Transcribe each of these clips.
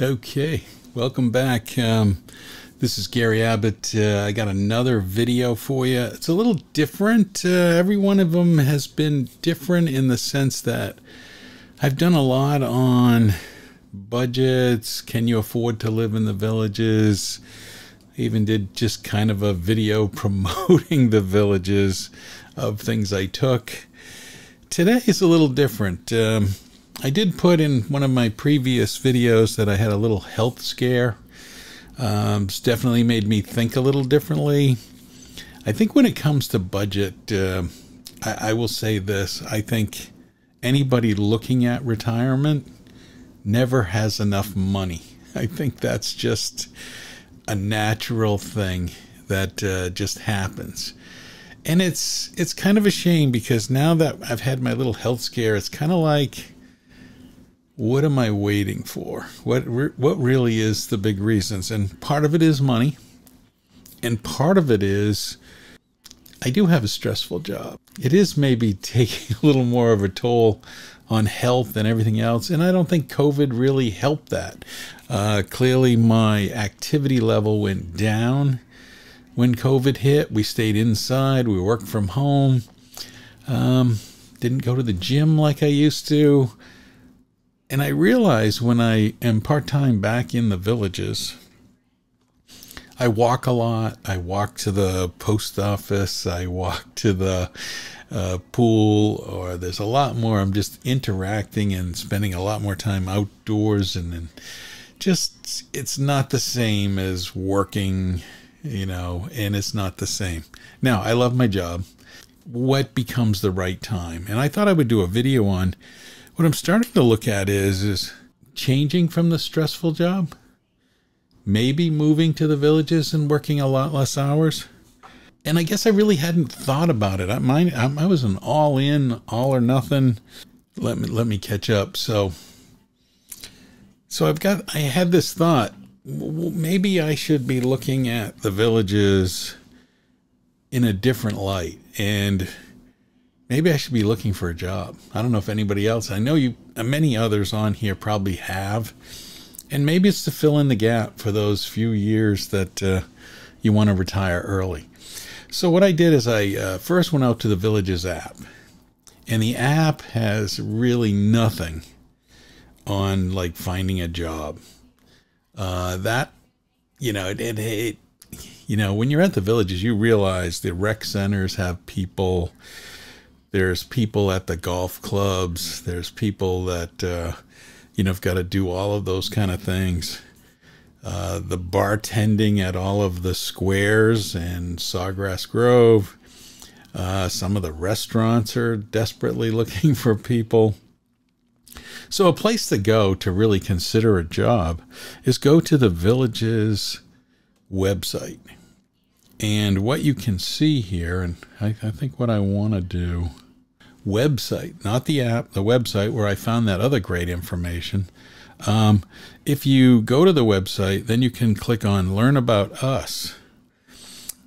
Okay, welcome back. This is Gary Abbott. I got another video for you. It's a little different. Every one of them has been different in the sense that I've done a lot on budgets. Can you afford to live in the villages? I even did just kind of a video promoting the villages of things I took. Today is a little different. I did put in one of my previous videos that I had a little health scare. It's definitely made me think a little differently. I think when it comes to budget, I will say this. I think anybody looking at retirement never has enough money. I think that's just a natural thing that just happens. And it's kind of a shame because now that I've had my little health scare, it's kind of like, what am I waiting for? What really is the big reasons? And part of it is money. And part of it is I do have a stressful job. It is maybe taking a little more of a toll on health and everything else. And I don't think COVID really helped that. Clearly my activity level went down when COVID hit. We stayed inside. We worked from home. Didn't go to the gym like I used to. And I realize when I am part-time back in the villages, I walk a lot. I walk to the post office. I walk to the pool, or there's a lot more. I'm just interacting and spending a lot more time outdoors, and just, it's not the same as working, you know, and it's not the same. Now, I love my job. What becomes the right time? And I thought I would do a video on what I'm starting to look at is changing from the stressful job, maybe moving to the villages and working a lot less hours. And I guess I really hadn't thought about it. I was an all in, all or nothing. Let me catch up. So I had this thought, maybe I should be looking at the villages in a different light, and maybe I should be looking for a job. I don't know if anybody else, I know many others on here probably have, and maybe it's to fill in the gap for those few years that you want to retire early. So what I did is I first went out to the Villages app, and the app has really nothing on like finding a job. That, you know, you know, when you're at the villages, you realize the rec centers have people. There's people at the golf clubs. There's people that, you know, have got to do all of those kind of things. The bartending at all of the squares in Sawgrass Grove. Some of the restaurants are desperately looking for people. So a place to go to really consider a job is go to the Villages website. And what you can see here, and I think what I want to do, website, not the app, the website where I found that other great information. If you go to the website, then you can click on Learn About Us.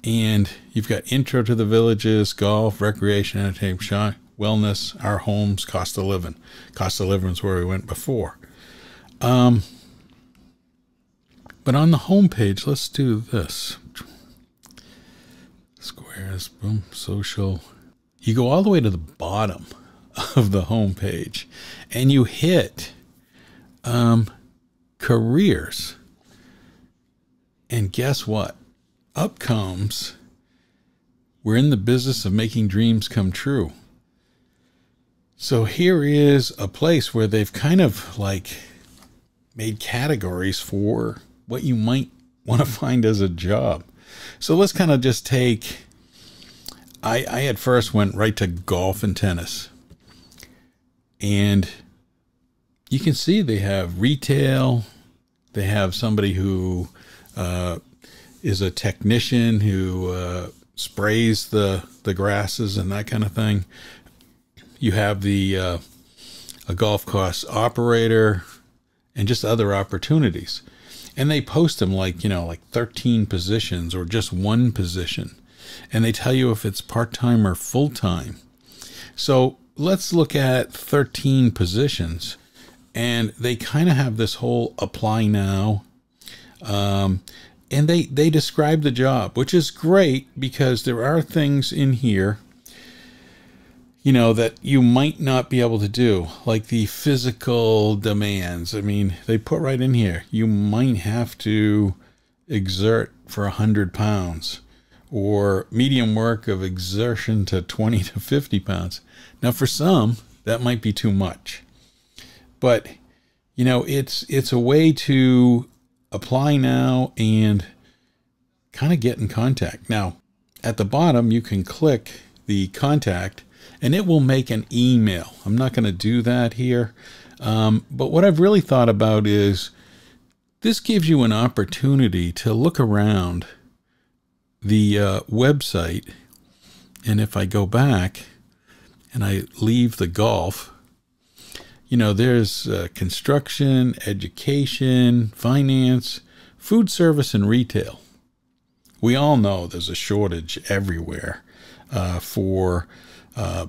And you've got Intro to the Villages, Golf, Recreation, Entertainment, Wellness, Our Homes, Cost of Living. Cost of Living is where we went before. But on the home page, let's do this. Squares, boom, social. You go all the way to the bottom of the home page and you hit careers. And guess what? Up comes, we're in the business of making dreams come true. So here is a place where they've kind of like made categories for what you might want to find as a job. So let's kind of just take, I at first went right to golf and tennis. And you can see they have retail. They have somebody who is a technician who sprays the grasses and that kind of thing. You have a golf course operator and just other opportunities. And they post them like, you know, like 13 positions or just one position. And they tell you if it's part-time or full-time. So let's look at 13 positions And they kind of have this whole apply now. And they describe the job, which is great because there are things in here, you know, that you might not be able to do, like the physical demands. I mean, they put right in here, you might have to exert for 100 pounds, or medium work of exertion to 20 to 50 pounds. Now, for some, that might be too much. But, you know, it's a way to apply now and kind of get in contact. Now, at the bottom, you can click the contact and it will make an email. I'm not going to do that here. But what I've really thought about is this gives you an opportunity to look around the website. And if I go back and I leave the golf, you know, there's construction, education, finance, food service, and retail. We all know there's a shortage everywhere for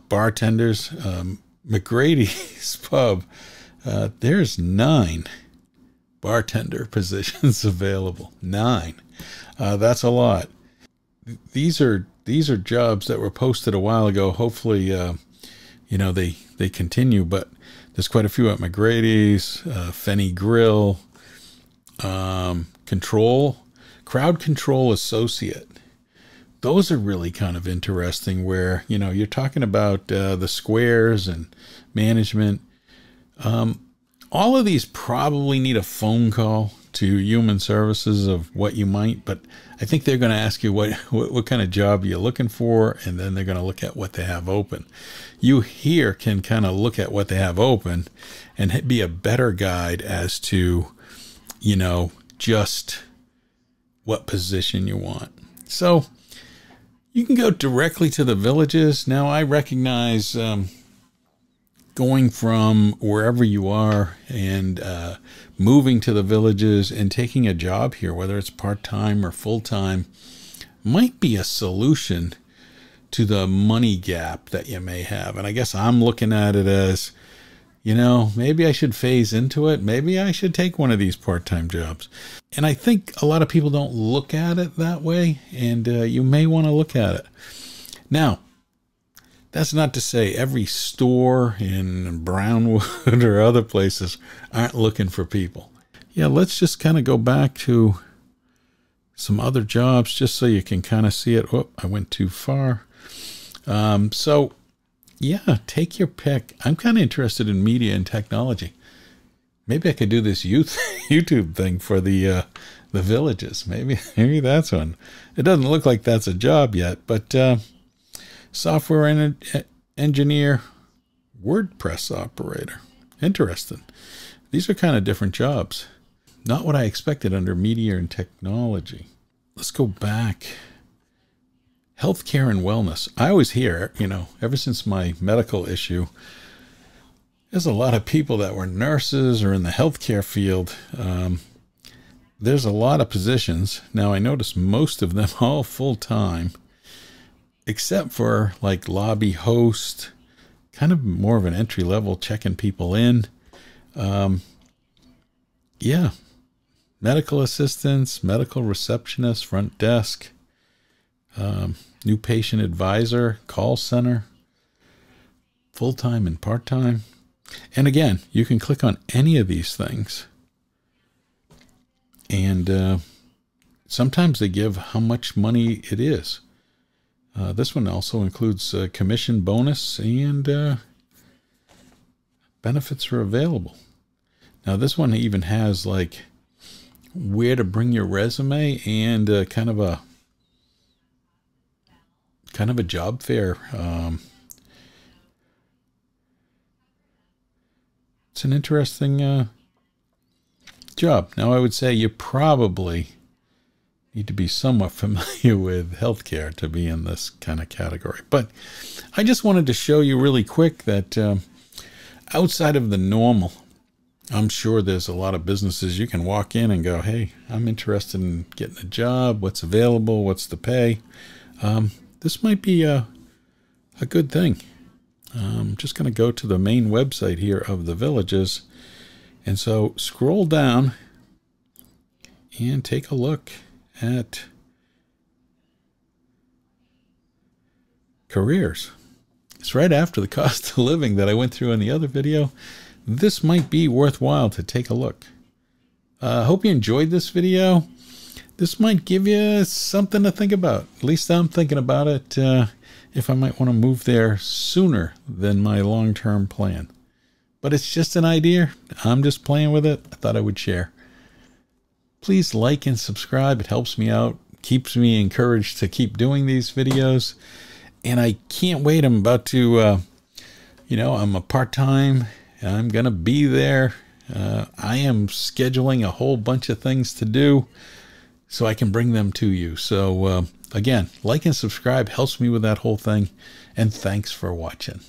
bartenders. McGrady's Pub, there's 9 bartender positions available. 9. That's a lot. These are jobs that were posted a while ago. Hopefully, you know, they continue, but there's quite a few at McGrady's, Fenny Grill, Crowd Control Associate. Those are really kind of interesting where, you know, you're talking about the squares and management. All of these probably need a phone call to human services of what you might, but I think they're going to ask you what kind of job you're looking for, and then they're going to look at what they have open. You here can kind of look at what they have open and be a better guide as to, you know, just what position you want. So you can go directly to the villages. Now, I recognize going from wherever you are and moving to the villages and taking a job here, whether it's part-time or full-time, might be a solution to the money gap that you may have. And I guess I'm looking at it as, you know, maybe I should phase into it. Maybe I should take one of these part-time jobs. And I think a lot of people don't look at it that way, and you may want to look at it. Now, that's not to say every store in Brownwood or other places aren't looking for people. Yeah, let's just kind of go back to some other jobs just so you can kind of see it. Oh, I went too far. So, yeah, take your pick. I'm kind of interested in media and technology. Maybe I could do this YouTube thing for the villages. Maybe that's one. It doesn't look like that's a job yet, but software engineer, WordPress operator. Interesting. These are kind of different jobs. Not what I expected under media and technology. Let's go back. Healthcare and wellness. I always hear, you know, ever since my medical issue, there's a lot of people that were nurses or in the healthcare field. There's a lot of positions. Now, I notice most of them all full-time, except for like lobby host, kind of more of an entry level, checking people in. Yeah. Medical assistants, medical receptionist, front desk, new patient advisor, call center, full-time and part-time. And again, you can click on any of these things. And sometimes they give how much money it is. This one also includes commission bonus and benefits are available. Now this one even has like where to bring your resume and kind of a job fair. It's an interesting job. Now I would say you probably need to be somewhat familiar with healthcare to be in this kind of category. But I just wanted to show you really quick that outside of the normal, I'm sure there's a lot of businesses you can walk in and go, hey, I'm interested in getting a job. What's available? What's the pay? This might be a good thing. I'm just going to go to the main website here of the villages. And so scroll down and take a look at careers. It's right after the cost of living that I went through in the other video. This might be worthwhile to take a look. I hope you enjoyed this video. This might give you something to think about. At least I'm thinking about it, if I might want to move there sooner than my long-term plan. But it's just an idea. I'm just playing with it. I thought I would share. Please like and subscribe. It helps me out, keeps me encouraged to keep doing these videos. And I can't wait. I'm about to, I'm a part-time. I'm going to be there. I am scheduling a whole bunch of things to do so I can bring them to you. So, again, like and subscribe helps me with that whole thing. And thanks for watching.